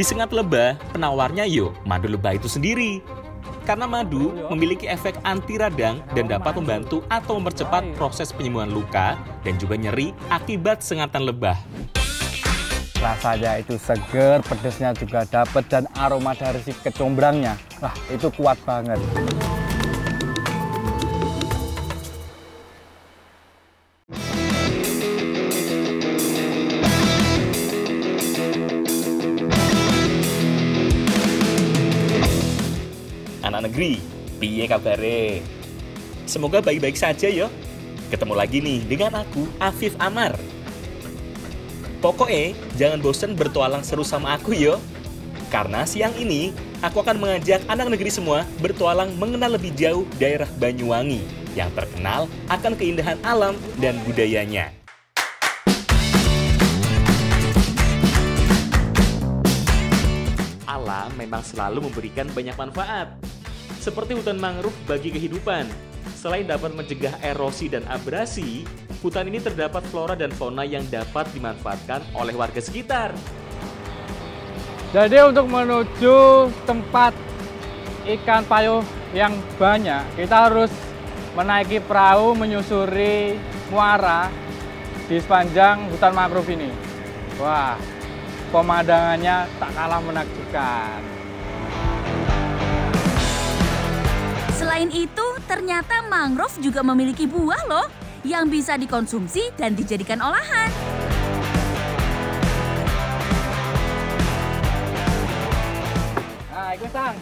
Di Sengat Lebah, penawarnya madu lebah itu sendiri. Karena madu memiliki efek anti radang dan dapat membantu atau mempercepat proses penyembuhan luka dan juga nyeri akibat sengatan lebah. Rasanya itu seger, pedesnya juga dapat, dan aroma dari si kecombrangnya, wah itu kuat banget. Anak negeri, piye kabare? Semoga baik-baik saja ya. Ketemu lagi nih dengan aku, Afif Amar. Pokoknya jangan bosan bertualang seru sama aku yo. Karena siang ini aku akan mengajak anak negeri semua bertualang mengenal lebih jauh daerah Banyuwangi yang terkenal akan keindahan alam dan budayanya. Alam memang selalu memberikan banyak manfaat. Seperti hutan mangrove bagi kehidupan. Selain dapat mencegah erosi dan abrasi, hutan ini terdapat flora dan fauna yang dapat dimanfaatkan oleh warga sekitar. Jadi untuk menuju tempat ikan payuh yang banyak, kita harus menaiki perahu menyusuri muara di sepanjang hutan mangrove ini. Wah, pemandangannya tak kalah menakjubkan. Selain itu, ternyata mangrove juga memiliki buah loh yang bisa dikonsumsi dan dijadikan olahan. Nah, iku sang.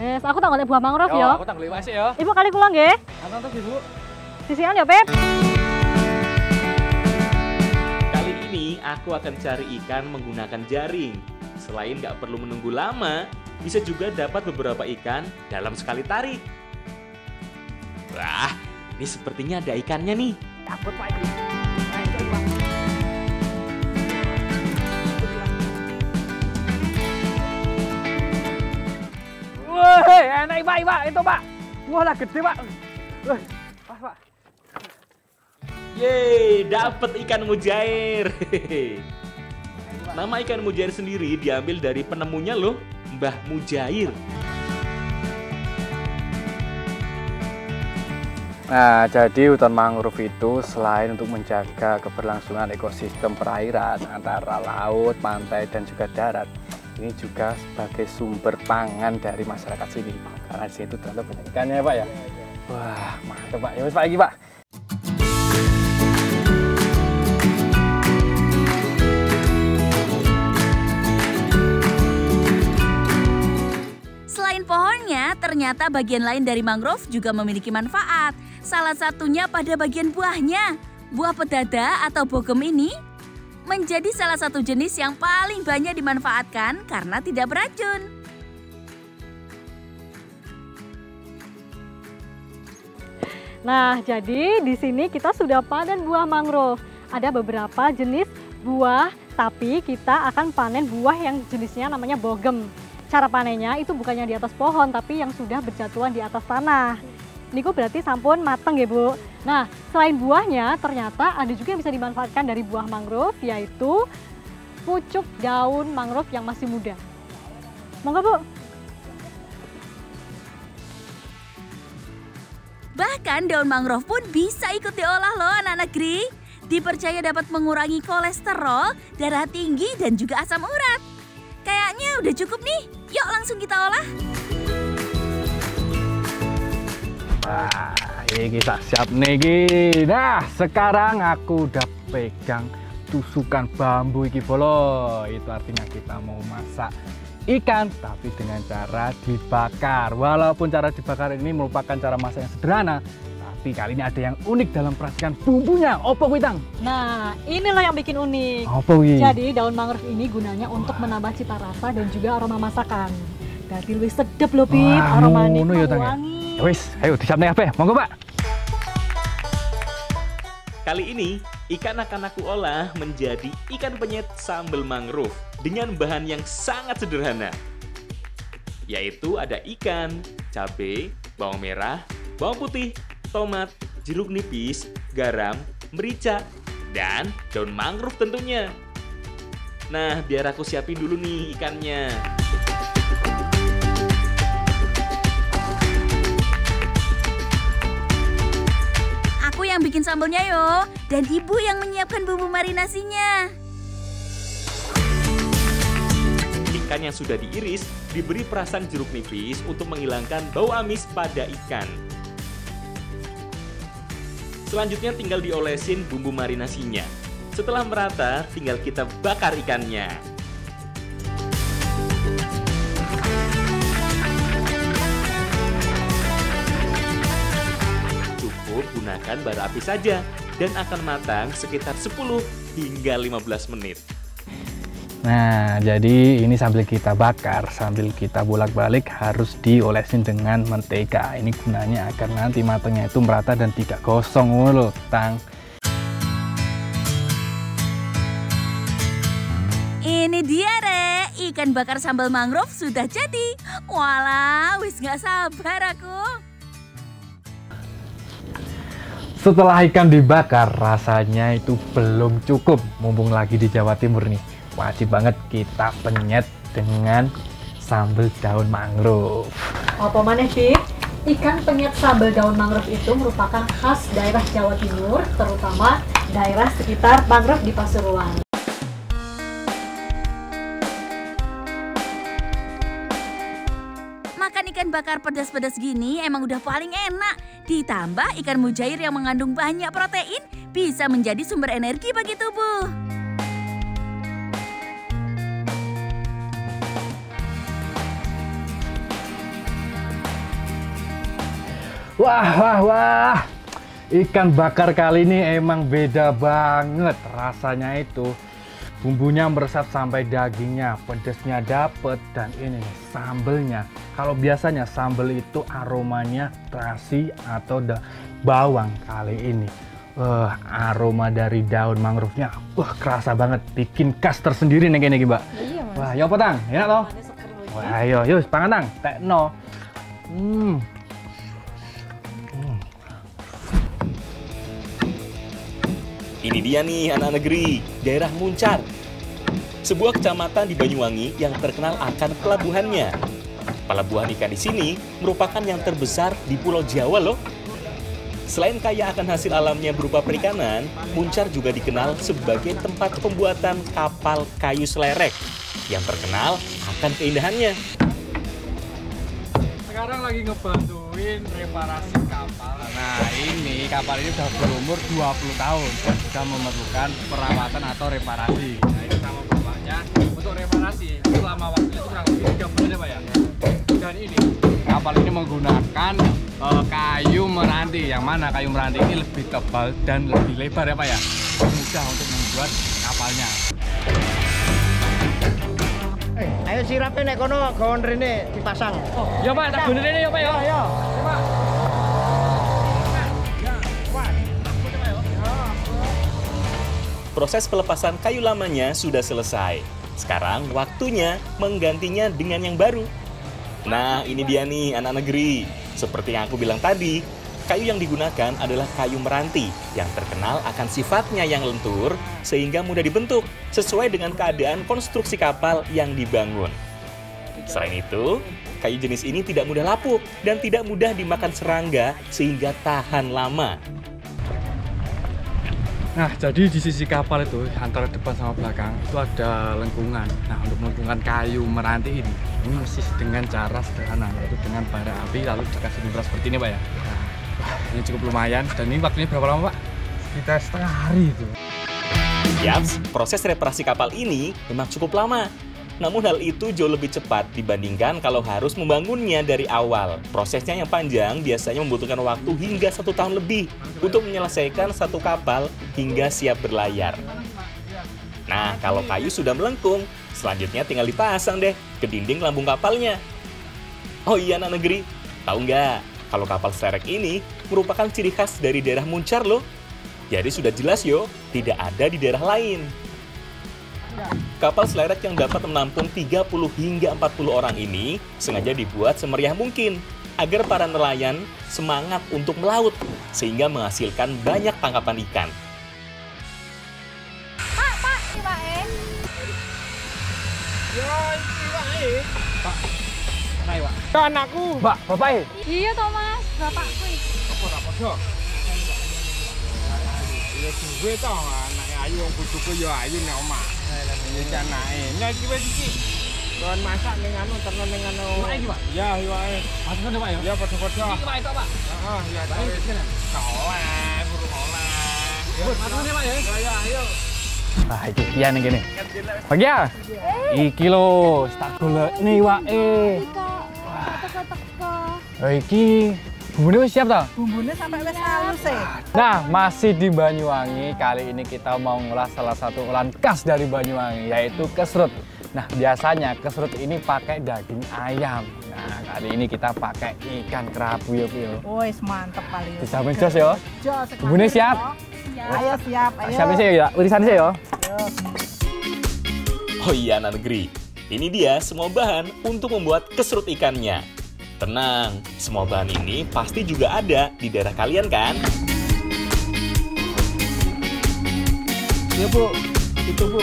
Aku tak golek buah mangrove ya. Aku tak golek wasik ya. Ibu kali kula nggih. Antos Ibu. Sisian ya, Pep. Kali ini aku akan cari ikan menggunakan jaring. Selain nggak perlu menunggu lama, bisa juga dapat beberapa ikan dalam sekali tarik. Wah, ini sepertinya ada ikannya nih. Takut Pak iki. Wah, enak Pak, itu Pak. Wah, lah gede Pak. Wah, pas Pak. Yeay, dapat ikan mujair. Nama ikan mujair sendiri diambil dari penemunya loh, Mbah Mujair. Nah, jadi hutan mangrove itu selain untuk menjaga keberlangsungan ekosistem perairan antara laut, pantai, dan juga darat, ini juga sebagai sumber pangan dari masyarakat sini. Karena di sini itu ternyata banyak ikannya ya Pak ya. Wah, mantap Pak. Ya wis Pak iki Pak. Selain pohonnya, ternyata bagian lain dari mangrove juga memiliki manfaat. Salah satunya pada bagian buahnya. Buah pedada atau bogem ini menjadi salah satu jenis yang paling banyak dimanfaatkan karena tidak beracun. Nah, jadi di sini kita sudah panen buah mangrove. Ada beberapa jenis buah, tapi kita akan panen buah yang jenisnya namanya bogem. Cara panennya itu bukannya di atas pohon, tapi yang sudah berjatuhan di atas tanah. Niku berarti sampun mateng ya Bu. Nah, selain buahnya ternyata ada juga yang bisa dimanfaatkan dari buah mangrove, yaitu pucuk daun mangrove yang masih muda. Monggo Bu. Bahkan daun mangrove pun bisa ikut diolah loh anak negeri. Dipercaya dapat mengurangi kolesterol, darah tinggi, dan juga asam urat. Kayaknya udah cukup nih, yuk langsung kita olah. Wah, ini kita siap nih. Nah, sekarang aku udah pegang tusukan bambu iki bolo. Itu artinya kita mau masak ikan tapi dengan cara dibakar. Walaupun cara dibakar ini merupakan cara masak yang sederhana, tapi kali ini ada yang unik dalam peracikan bumbunya. Opo kuwi Tang? Nah, inilah yang bikin unik. Opo kuwi? Jadi daun mangrove ini gunanya untuk menambah cita rasa dan juga aroma masakan. Jadi lebih sedap loh, Pip. Aromanya wangi. Ya wis, ayo disiapne kabeh. Monggo, Pak. Kali ini, ikan akan aku olah menjadi ikan penyet sambal mangrove dengan bahan yang sangat sederhana. Yaitu ada ikan, cabai, bawang merah, bawang putih, tomat, jeruk nipis, garam, merica, dan daun mangrove tentunya. Nah, biar aku siapin dulu nih ikannya. Aku yang bikin sambelnya yo, dan ibu yang menyiapkan bumbu marinasinya. Ikan yang sudah diiris diberi perasan jeruk nipis untuk menghilangkan bau amis pada ikan. Selanjutnya tinggal diolesin bumbu marinasinya. Setelah merata, tinggal kita bakar ikannya. Cukup gunakan bara api saja dan akan matang sekitar 10 hingga 15 menit. Nah, jadi ini sambil kita bakar, sambil kita bolak-balik harus diolesin dengan mentega. Ini gunanya agar nanti matangnya itu merata dan tidak gosong loh, Tang. Ini dia Re, ikan bakar sambal mangrove sudah jadi. Walah, wis gak sabar aku. Setelah ikan dibakar, rasanya itu belum cukup. Mumpung lagi di Jawa Timur nih, wajib banget kita penyet dengan sambal daun mangrove. Apa maneh, Bib? Ikan penyet sambal daun mangrove itu merupakan khas daerah Jawa Timur, terutama daerah sekitar mangrove di Pasuruan. Makan ikan bakar pedas-pedas gini emang udah paling enak. Ditambah ikan mujair yang mengandung banyak protein bisa menjadi sumber energi bagi tubuh. Wah. Ikan bakar kali ini emang beda banget. Rasanya itu bumbunya meresap sampai dagingnya, pedasnya dapet, dan ini nih, sambelnya. Kalau biasanya sambel itu aromanya terasi atau bawang, kali ini aroma dari daun mangrove-nya kerasa banget, bikin khas tersendiri nih gini, Mbak. Iya, Mas. Wah, yo petang, enak toh? Wah, ayo, yuk, pangan tang, tekno. Ini dia nih anak negeri, daerah Muncar. Sebuah kecamatan di Banyuwangi yang terkenal akan pelabuhannya. Pelabuhan ikan di sini merupakan yang terbesar di Pulau Jawa loh. Selain kaya akan hasil alamnya berupa perikanan, Muncar juga dikenal sebagai tempat pembuatan kapal kayu selerek yang terkenal akan keindahannya. Sekarang lagi ngebantuin reparasi kapal. Nah, ini kapal ini sudah berumur 20 tahun dan sudah memerlukan perawatan atau reparasi. Nah, ini sama bapaknya untuk reparasi. Itu lama waktunya itu kurang lebih 3 bulan ya, Pak ya. Dan ini kapal ini menggunakan kayu meranti. Yang mana kayu meranti ini lebih tebal dan lebih lebar ya, Pak ya. Mudah untuk membuat kapalnya. Ayo sirapnya nek kono gawon rene dipasang. Oh, ya Pak, tak benerin ini ya Pak ya. Ya. Pak. Proses pelepasan kayu lamanya sudah selesai. Sekarang waktunya menggantinya dengan yang baru. Nah, ini dia nih anak negeri. Seperti yang aku bilang tadi, kayu yang digunakan adalah kayu meranti yang terkenal akan sifatnya yang lentur sehingga mudah dibentuk sesuai dengan keadaan konstruksi kapal yang dibangun. Selain itu, kayu jenis ini tidak mudah lapuk dan tidak mudah dimakan serangga sehingga tahan lama. Nah, jadi di sisi kapal itu antara depan sama belakang itu ada lengkungan. Nah, untuk melengkungkan kayu meranti ini mesti dengan cara sederhana, yaitu dengan bara api lalu dikasih mineral seperti ini, Pak ya. Nah, ini cukup lumayan. Dan ini waktunya berapa lama, Pak? Sekitar setengah hari itu. Yaps, proses reparasi kapal ini memang cukup lama. Namun hal itu jauh lebih cepat dibandingkan kalau harus membangunnya dari awal. Prosesnya yang panjang biasanya membutuhkan waktu hingga 1 tahun lebih untuk menyelesaikan satu kapal hingga siap berlayar. Nah, kalau kayu sudah melengkung, selanjutnya tinggal dipasang deh ke dinding lambung kapalnya. Oh iya anak negeri, tahu nggak? Kalau kapal selerek ini merupakan ciri khas dari daerah Muncar loh. Jadi sudah jelas yo, tidak ada di daerah lain. Kapal selerek yang dapat menampung 30 hingga 40 orang ini sengaja dibuat semeriah mungkin agar para nelayan semangat untuk melaut sehingga menghasilkan banyak tangkapan ikan. Naik, Pak. Kau anakku. Mbak, bapak. Iya toh Mas, bapakku. Apa podo? Ya duwe to anake ayu wong bojoku ya ayu nek omah. Ya anake. Nek iki wis iki. Kon masak ning anu terno ning anu. Iwak iki, Pak? Ya iwake. Masukkan Pak ya. Ya padha-padha. Iki Pak itu, Pak. Heeh, ya Baik, sini. oleh, burung oleh. Masukkan Pak ya. Ya ayo. Nah, iki kian ning kene. Bagi ya. Iki lho, tak golekne iwake. Teko-teko. Iki bumbune wis siap ta? Bumbunya sampai wis halus sih. Nah, masih di Banyuwangi. Kali ini kita mau ngolah salah satu olahan khas dari Banyuwangi, yaitu kesrut. Nah, biasanya kesrut ini pakai daging ayam. Nah, kali ini kita pakai ikan kerapu ya, Pi. Wis mantep kali ya. Dijamin jos ya. Jos. Bumbune siap? Ayo siap, ayo. Siapin sih ya, urisan sih ya. Oh iya anak negeri, ini dia semua bahan untuk membuat kesrut ikannya. Tenang, semua bahan ini pasti juga ada di daerah kalian kan? Iya, Bu. Itu, Bu.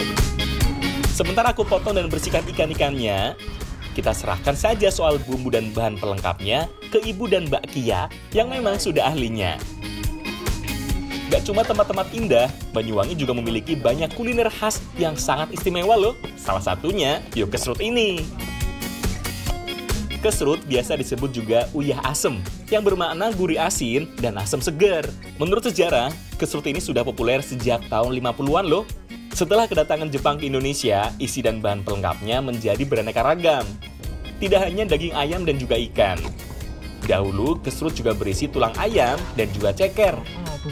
Sementara aku potong dan bersihkan ikan-ikannya, kita serahkan saja soal bumbu dan bahan pelengkapnya ke Ibu dan Mbak Kia yang memang sudah ahlinya. Gak cuma tempat-tempat indah, Banyuwangi juga memiliki banyak kuliner khas yang sangat istimewa loh. Salah satunya, yuk kesrut ini. Kesrut biasa disebut juga uyah asem, yang bermakna gurih asin dan asam segar. Menurut sejarah, kesrut ini sudah populer sejak tahun 50-an loh. Setelah kedatangan Jepang ke Indonesia, isi dan bahan pelengkapnya menjadi beraneka ragam. Tidak hanya daging ayam dan juga ikan. Dahulu, kesrut juga berisi tulang ayam dan juga ceker.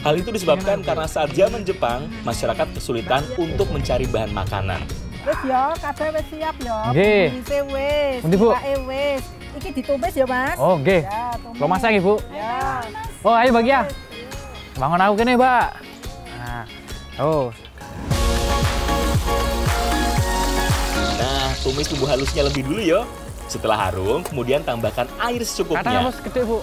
Hal itu disebabkan karena saat zaman Jepang, masyarakat kesulitan untuk mencari bahan makanan. Wis ya, kabeh wis siap ya. Nggih. Bumbune wis, Pundi, Bu? iwake wis. Iki ditumis ya, Mas? Oh, nggih. Ya, tumis. Lo masak, Ibu? Ya. Oh, ayo bagi ya. Bangun aku kene, Mbak. Nah, oh. Nah, tumis bumbu halusnya lebih dulu yo. Setelah harum, kemudian tambahkan air Kata secukupnya. harus gede, Bu.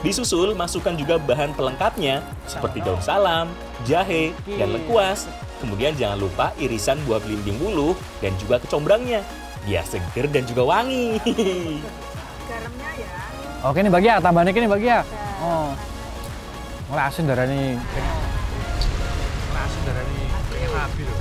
Disusul, masukkan juga bahan pelengkapnya seperti daun salam, jahe, dan lengkuas. Kemudian jangan lupa irisan buah belimbing wuluh dan juga kecombrangnya. Biar seger dan juga wangi. Garamnya ya. Oke nih bagi ya, tambahannya ini bagi ya. Oh. Mulai asin darah nih. Asin darani pengen rabi lho.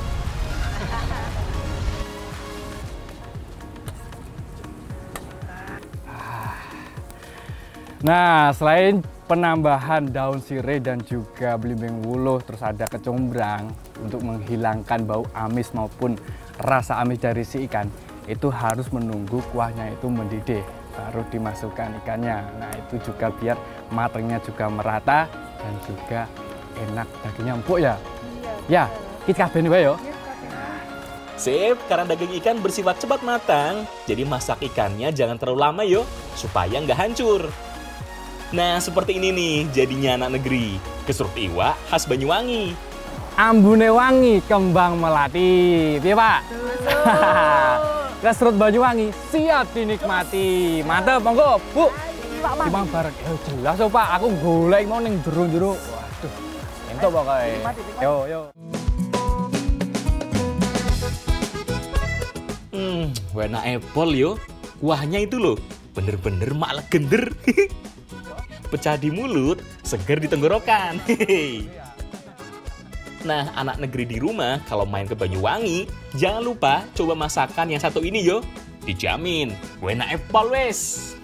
Nah, selain penambahan daun sirih dan juga belimbing wuluh, terus ada kecombrang untuk menghilangkan bau amis maupun rasa amis dari si ikan, itu harus menunggu kuahnya itu mendidih, baru dimasukkan ikannya. Nah, itu juga biar matangnya juga merata dan juga enak, dagingnya empuk ya. Ya, kita kabeh wae yo. Sip, karena daging ikan bersifat cepat matang, jadi masak ikannya jangan terlalu lama yo, supaya nggak hancur. Nah, seperti ini nih jadinya anak negeri, kesrut iwak khas Banyuwangi. Ambune wangi, kembang melati. Piye, Pak? Kesrut Banyuwangi siap dinikmati. Mantap, monggo, Bu. Timbang bareng. Jelas kok, Pak. Aku golek mau ning jero-jero. Waduh. Entuk pokoke. Yo. Wena apple yo. Kuahnya itu loh, bener-bener mak legender. Pecah di mulut, seger di tenggorokan. Nah, anak negeri di rumah kalau main ke Banyuwangi, jangan lupa coba masakan yang satu ini yo. Dijamin, wena apple wes.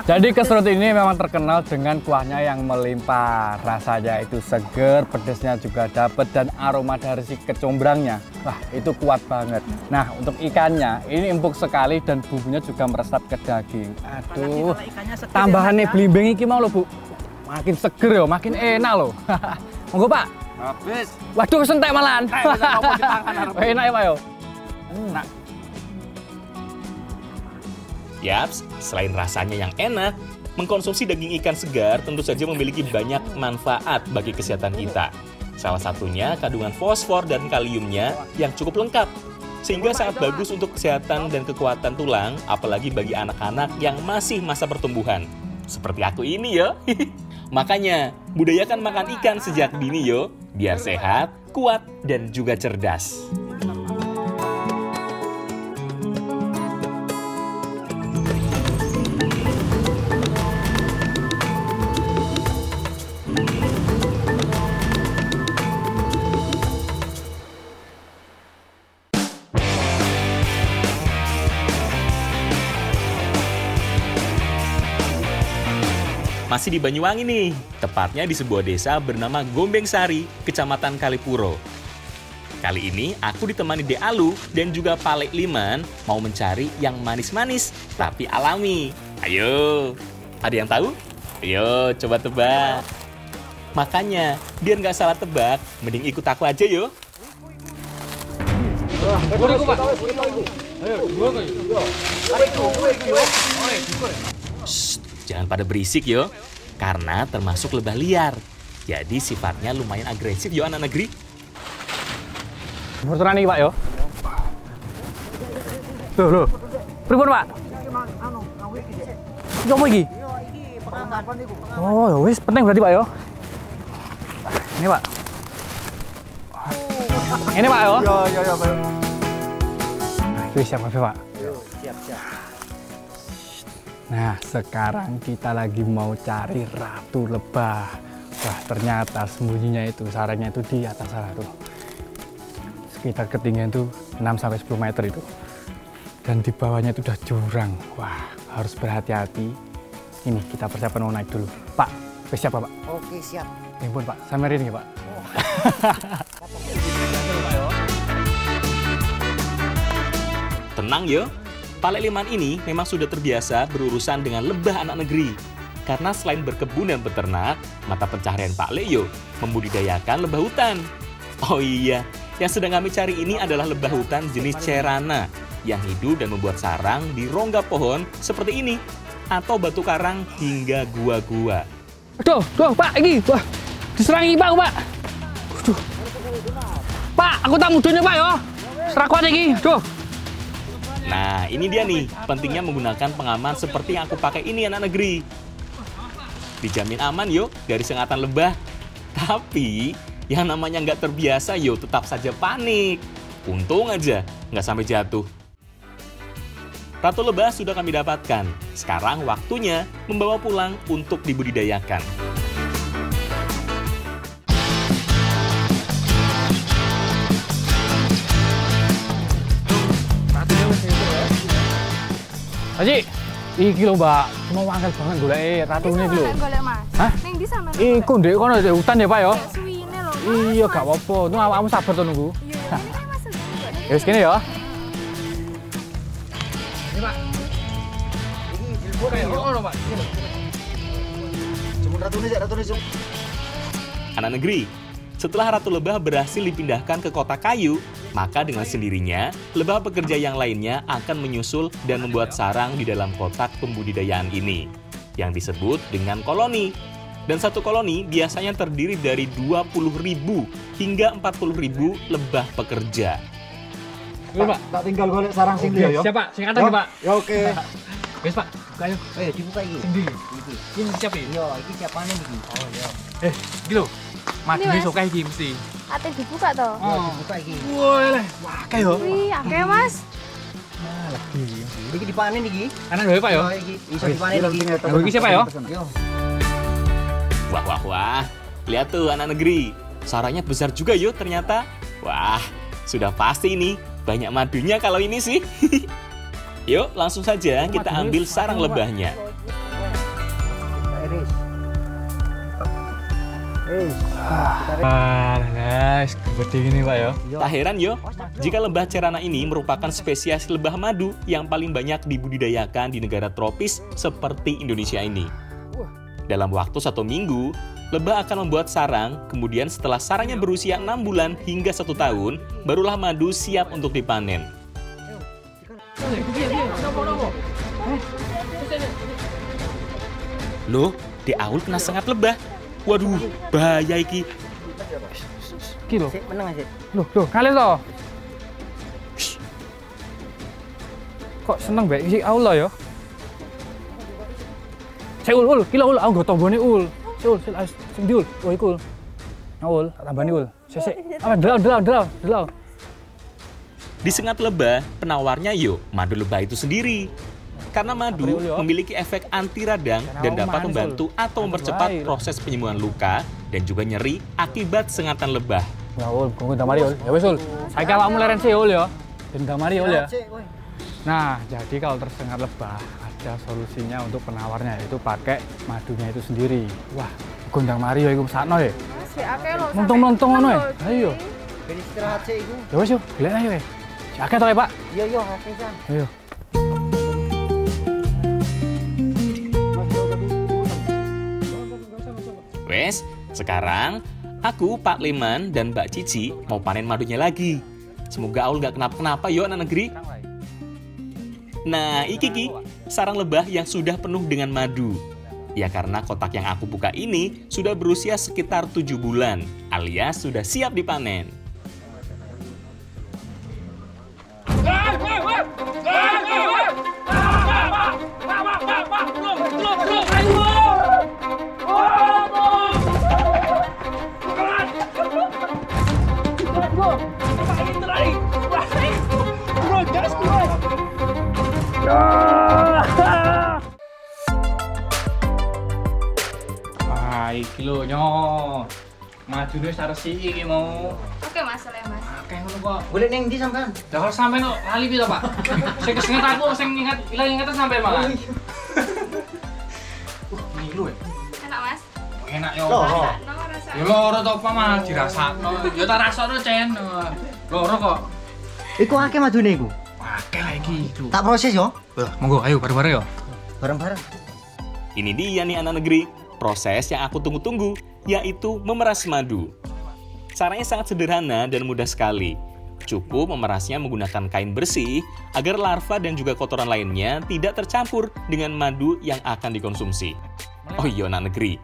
Jadi kesrut ini memang terkenal dengan kuahnya yang melimpah. Rasanya itu seger, pedasnya juga dapat dan aroma dari si kecombrangnya. Wah, itu kuat banget. Nah, untuk ikannya ini empuk sekali dan bumbunya juga meresap ke daging. Aduh. Tambahannya belimbing iki mau loh, Bu. Makin seger yo, makin enak loh. Monggo, Pak. Habis. Waduh, sentek malahan. Enak ya, Pak yo. Enak. Yaps, selain rasanya yang enak, mengkonsumsi daging ikan segar tentu saja memiliki banyak manfaat bagi kesehatan kita. Salah satunya kandungan fosfor dan kaliumnya yang cukup lengkap, sehingga sangat bagus untuk kesehatan dan kekuatan tulang, apalagi bagi anak-anak yang masih masa pertumbuhan. Seperti aku ini yo. Makanya, budayakan makan ikan sejak dini yo, biar sehat, kuat, dan juga cerdas. Masih di Banyuwangi nih, tepatnya di sebuah desa bernama Gombeng Sari, Kecamatan Kalipuro. Kali ini aku ditemani De Alu dan juga Pak Liman mau mencari yang manis-manis tapi alami. Ayo, ada yang tahu? Ayo, coba tebak. Makanya, biar nggak salah tebak, mending ikut aku aja yo. Shh, jangan pada berisik yo, karena termasuk lebah liar. Jadi sifatnya lumayan agresif yo anak negeri. Berturan nih Pak yo. Loh. Pripun Pak? Yo iki. Oh, ya wis penting berarti Pak yo. Ini Pak. Ini Pak yo. Yo, Pak. Wis siap Pak. Siap. Nah, sekarang kita lagi mau cari ratu lebah. Wah, ternyata sembunyinya itu, sarangnya itu di atas sana tuh. Sekitar ketinggian tuh 6-10 meter itu. Dan di bawahnya itu udah jurang. Wah, harus berhati-hati. Ini kita persiapan mau naik dulu. Pak, siap Pak? Oke, siap. Impun Pak, samerin ya Pak. Tenang yo, Pak Liman ini memang sudah terbiasa berurusan dengan lebah anak negeri. Karena selain berkebun dan beternak, mata pencaharian Pak Leo membudidayakan lebah hutan. Oh iya, yang sedang kami cari ini adalah lebah hutan jenis cerana yang hidup dan membuat sarang di rongga pohon seperti ini atau batu karang hingga gua-gua. Aduh, Pak, ini, wah, diserangi Pak. Aduh. Pak, aku tak mudahnya Pak ya. Serakuan ini, aduh. Nah, ini dia nih, pentingnya menggunakan pengaman seperti yang aku pakai ini anak negeri. Dijamin aman yuk dari sengatan lebah. Tapi, yang namanya nggak terbiasa yuk tetap saja panik. Untung aja nggak sampai jatuh. Ratu lebah sudah kami dapatkan. Sekarang waktunya membawa pulang untuk dibudidayakan. Haji, iki lho Mbak, mau angel banget golek ratune iki lho. Golek Mas. Hah? Ning ndi sampean? Iku ndek kono di hutan ya Pak ya. Suwine lho. Iya gak apa-apa, tunggu awakmu sabar to nunggu. Iya, ini Mas. Ya wis kene ya. Ini Pak. Ini dilebok kayak ngono Pak. Cuma ratune sik. Anak negeri, setelah ratu lebah berhasil dipindahkan ke kotak kayu, maka dengan sendirinya, lebah pekerja yang lainnya akan menyusul dan membuat sarang di dalam kotak pembudidayaan ini, yang disebut dengan koloni. Dan satu koloni biasanya terdiri dari 20.000 hingga 40.000 lebah pekerja. Pak, Tak tinggal golek sarang sing liya yo. siap Pak, sing atas Pak. Ya oke. Wis Pak, buka yuk. Ayo dibuka iki. Sing ndi? Iki. Ini siap ya? Yo, iki siapane iki. Oh, iya. Iki lho. Madune sok kae iki mesti. Ate dibuka toh. Oh. Dibuka iki. Wah, wah kae yo. Wih, akeh Mas. Nah, lagi. Iki dipanen iki. Kanan wae Pak yo. Yo, iki iso dipanen iki. Nah, iki siapa yo? Yo. Wah. Lihat tuh anak negeri, sarangnya besar juga yuk ternyata. Wah, sudah pasti ini banyak madunya kalau ini sih. Yuk, langsung saja kita ambil sarang lebahnya. Iris. Guys, gede gini Pak ya. Tak heran yo, jika lebah cerana ini merupakan spesies lebah madu yang paling banyak dibudidayakan di negara tropis seperti Indonesia ini. Dalam waktu 1 minggu, lebah akan membuat sarang, kemudian setelah sarangnya berusia 6 bulan hingga 1 tahun, barulah madu siap untuk dipanen. Loh, di Aul kena sengat lebah. Waduh, bahaya iki. Iki lho. Sik meneng aja. Loh, kalian loh. Kok seneng bae iki Allah ya? Ul, kilo ul, aku tombone ul. Ul, sing ul. Oh iku ul. Ul, tambani ul. Sik. Delok. Disengat lebah, penawarnya yuk madu lebah itu sendiri. Karena madu memiliki efek anti radang dan dapat membantu atau mempercepat proses penyembuhan luka dan juga nyeri akibat sengatan lebah. Ya ul, kok ndamari ul. Ya wis ul. Saiki awakmu leren sih ul ya. Ben ndamari ul ya. Nah, jadi kalau tersengat lebah, ada ada solusinya untuk penawarnya, yaitu pakai madunya itu sendiri. Wah, gondang Mario iku sakno ya. Mas, ya akeh lho. Mentong-mentong ngono ya. Ayo. Ben istirahat sih iku. Ya wis yo, golek ayo ya. Si akeh to ya, Pak? Iya iya akeh Jan. Ayo. Wes, sekarang aku, Pak Leman, dan Mbak Cici mau panen madunya lagi. Semoga Aul gak kenapa-kenapa yo anak negeri. Nah, iki sarang lebah yang sudah penuh dengan madu. Ya karena kotak yang aku buka ini sudah berusia sekitar 7 bulan, alias sudah siap dipanen. Wah, iki lho nyo. Madune saresi iki mau. Oke Mas, oleh Mas. Akeh ngono kok. Boleh ning ndi sampean? Lah kalau sampean kok lali piye to, Pak? Sing kesenget aku sing ilang ingatan sampean malah. Ini lho ya. Enak Mas. Enak yo. Loh. No rasa. Ya loro to apa malah dirasakno. Ya tak rasakno Cen. Loro kok. Iku akeh madune iku. Akeh lah iki. Tak proses yo. Monggo ayo bareng-bareng yo. Bareng-bareng. Ini dia nih anak negeri, proses yang aku tunggu-tunggu, yaitu memeras madu. Caranya sangat sederhana dan mudah sekali. Cukup memerasnya menggunakan kain bersih agar larva dan juga kotoran lainnya tidak tercampur dengan madu yang akan dikonsumsi. Oh iya anak negeri,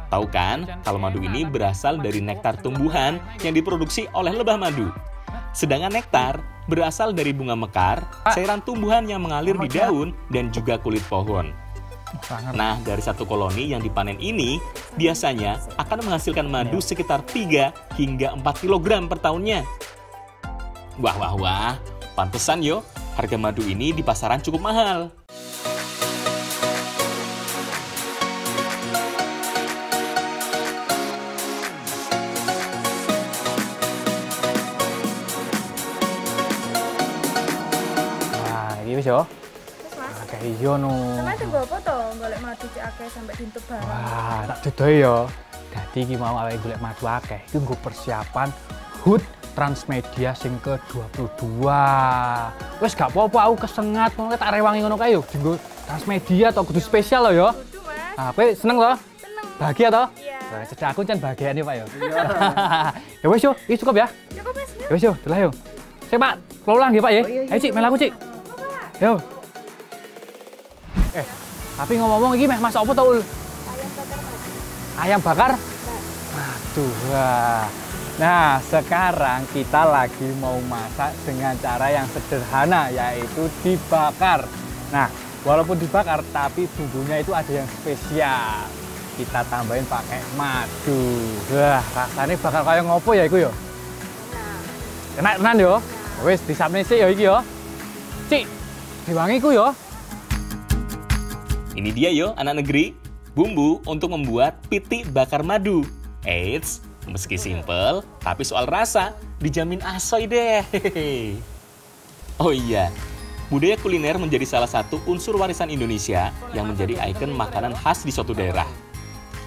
tahu kan kalau madu ini berasal dari nektar tumbuhan yang diproduksi oleh lebah madu. Sedangkan nektar berasal dari bunga mekar, cairan tumbuhan yang mengalir di daun dan juga kulit pohon. Nah, dari satu koloni yang dipanen ini, biasanya akan menghasilkan madu sekitar 3 hingga 4 kg per tahunnya. Wah, pantesan yo, harga madu ini di pasaran cukup mahal. Nah, iki wis yo. Terus Mas, Akeh iya no. sampean tunggu apa to golek madu cek akeh sampai dintep barang. Wah, tak dodoi yo. Dadi iki mau awake golek madu akeh. Iki nggo persiapan HUT Transmedia sing ke-22. Wis gak apa-apa aku kesengat ngono tak rewangi ngono kae yo. Dienggo Transmedia to kudu spesial lo yo. Kudu Mas. Ah, kowe seneng to? Seneng. Bahagia to? Iya. Wah, cedhak aku kan bahagia nih, Pak yo. Ya wis yo, iki cukup ya. Cukup Mas. Ya wis yo, dolah yo. Sik Pak, kula ulang nggih Pak ya. Ayo Cik, melu aku Cik. Yo. Tapi ngomong-ngomong iki meh masak apa to, Ul? Ayam bakar. Aduh, wah. Nah, sekarang kita lagi mau masak dengan cara yang sederhana, yaitu dibakar. Nah, walaupun dibakar, tapi bumbunya itu ada yang spesial. Kita tambahin pakai madu. Wah, rasanya bakal kayak ngopo ya iku yo? Enak tenan yo. Wis disapne sik yo iki yo. Cik, diwangi ku yo. Ini dia yo anak negeri, bumbu untuk membuat pitik bakar madu. Eits, meski simple, tapi soal rasa dijamin asoy deh. Oh iya, budaya kuliner menjadi salah satu unsur warisan Indonesia yang menjadi ikon makanan khas di suatu daerah.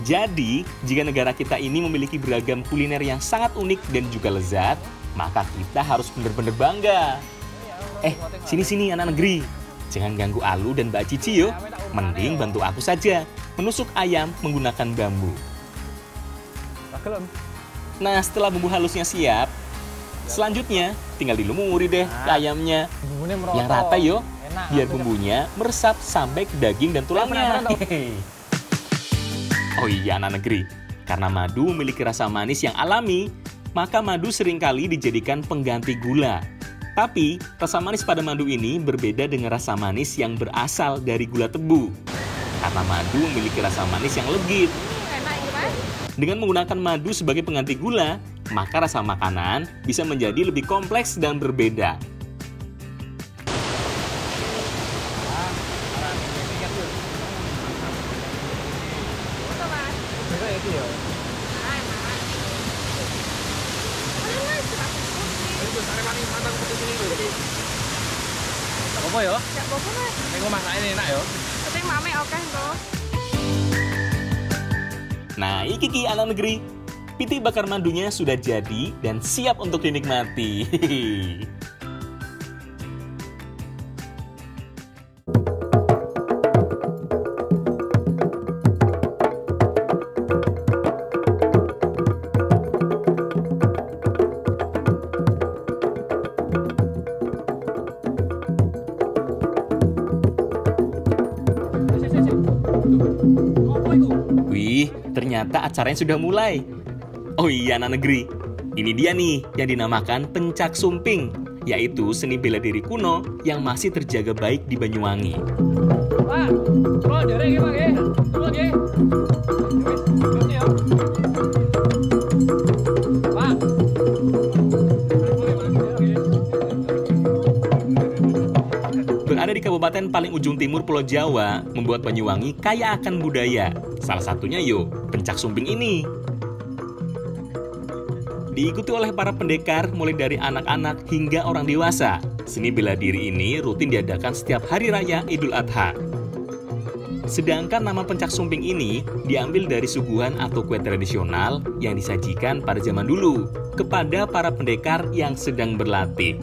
Jadi, jika negara kita ini memiliki beragam kuliner yang sangat unik dan juga lezat, maka kita harus benar-benar bangga. Sini-sini anak negeri. Jangan ganggu Alu dan Mbak Cici yuk. Mending bantu aku saja menusuk ayam menggunakan bambu. Nah, setelah bumbu halusnya siap, selanjutnya tinggal dilumuri deh ke ayamnya. Yang rata yo, biar bumbunya meresap sampai ke daging dan tulangnya. Oh iya anak negeri, karena madu memiliki rasa manis yang alami, maka madu seringkali dijadikan pengganti gula. Tapi, rasa manis pada madu ini berbeda dengan rasa manis yang berasal dari gula tebu. Karena madu memiliki rasa manis yang legit. Enak ini Mas. Dengan menggunakan madu sebagai pengganti gula, maka rasa makanan bisa menjadi lebih kompleks dan berbeda. Foto Mas. Apa ya? Enggak apa-apa Mas. Ning masak ini enak ya. Penting mame oke to. Nah, iki anak negeri. Piti bakar mandunya sudah jadi dan siap untuk dinikmati. Wih, ternyata acaranya sudah mulai. Oh iya anak negeri, ini dia nih yang dinamakan pencak sumping, yaitu seni bela diri kuno yang masih terjaga baik di Banyuwangi. Pak, kalau dereng Pak nggih. Tunggu nggih. Wis, ya. Pak. Berada di kabupaten paling ujung timur Pulau Jawa, membuat Banyuwangi kaya akan budaya. Salah satunya pencak sumping ini. Diikuti oleh para pendekar mulai dari anak-anak hingga orang dewasa. Seni bela diri ini rutin diadakan setiap hari raya Idul Adha. Sedangkan nama pencak sumping ini diambil dari suguhan atau kue tradisional yang disajikan pada zaman dulu kepada para pendekar yang sedang berlatih.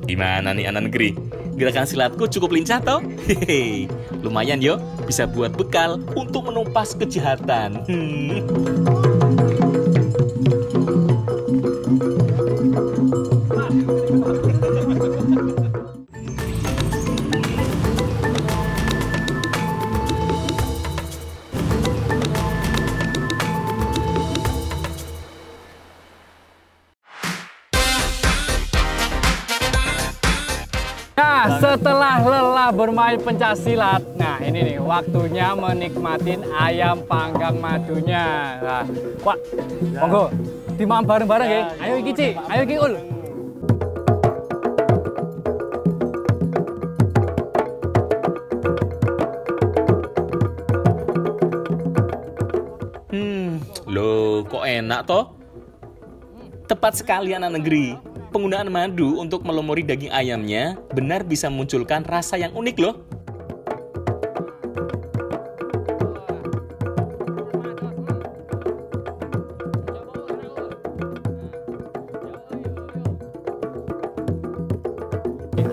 Gimana nih anak negeri? Gerakan silatku cukup lincah toh? Hehehe, lumayan yo, bisa buat bekal untuk menumpas kejahatan. Nah, setelah lelah bermain pencaksilat, nah ini nih waktunya menikmatin ayam panggang madunya. Nah, Pak, monggo dimakan bareng-bareng ya. Ayo iki Ci, ayo iki Ul. Loh, kok enak toh? Tepat sekali anak negeri. Penggunaan madu untuk melumuri daging ayamnya benar bisa memunculkan rasa yang unik loh.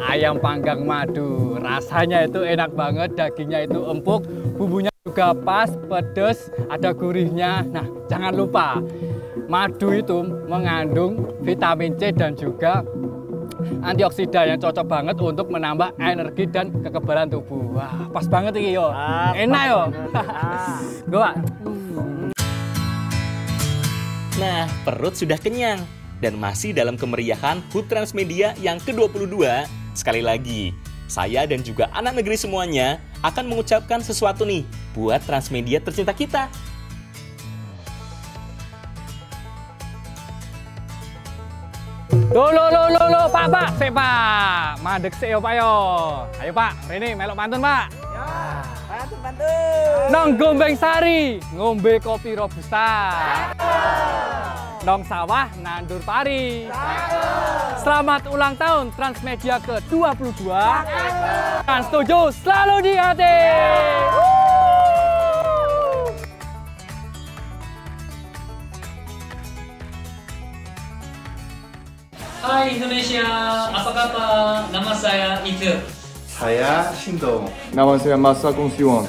Ayam panggang madu, rasanya itu enak banget, dagingnya itu empuk, bumbunya juga pas, pedas, ada gurihnya. Nah, jangan lupa, madu itu mengandung vitamin C dan juga antioksidan yang cocok banget untuk menambah energi dan kekebalan tubuh. Wah, pas banget ini yo. Enak yo. Gua. Nah, perut sudah kenyang dan masih dalam kemeriahan HUT Transmedia yang ke-22. Sekali lagi, saya dan juga anak negeri semuanya akan mengucapkan sesuatu nih buat Transmedia tercinta kita. Loh, Pak, sik Pak. Mandek sik yo Pak yo. Ayo Pak, Rene melok pantun Pak. Ya, pantun. Nong Gombeng Sari, ngombe kopi robusta. Nong sawah nandur pari. Selamat ulang tahun Transmedia ke-22. Trans 7 selalu di hati. Hai Indonesia, apa kabar? Nama saya Ike. saya 신동. nama saya Masa Kongsiwon.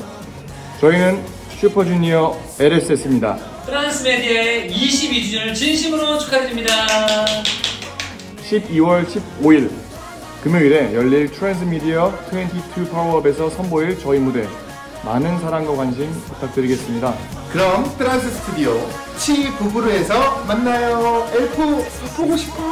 저희는 슈퍼주니어 LSS입니다. 트랜스메디아의 22주년을 진심으로 축하드립니다. 12월 15일 금요일에 열릴 트랜스미디어 22 파워업에서 선보일 저희 무대 많은 사랑과 관심 부탁드리겠습니다. 그럼 트랜스 스튜디오 7 부부르에서 만나요. 엘프 보고 싶어.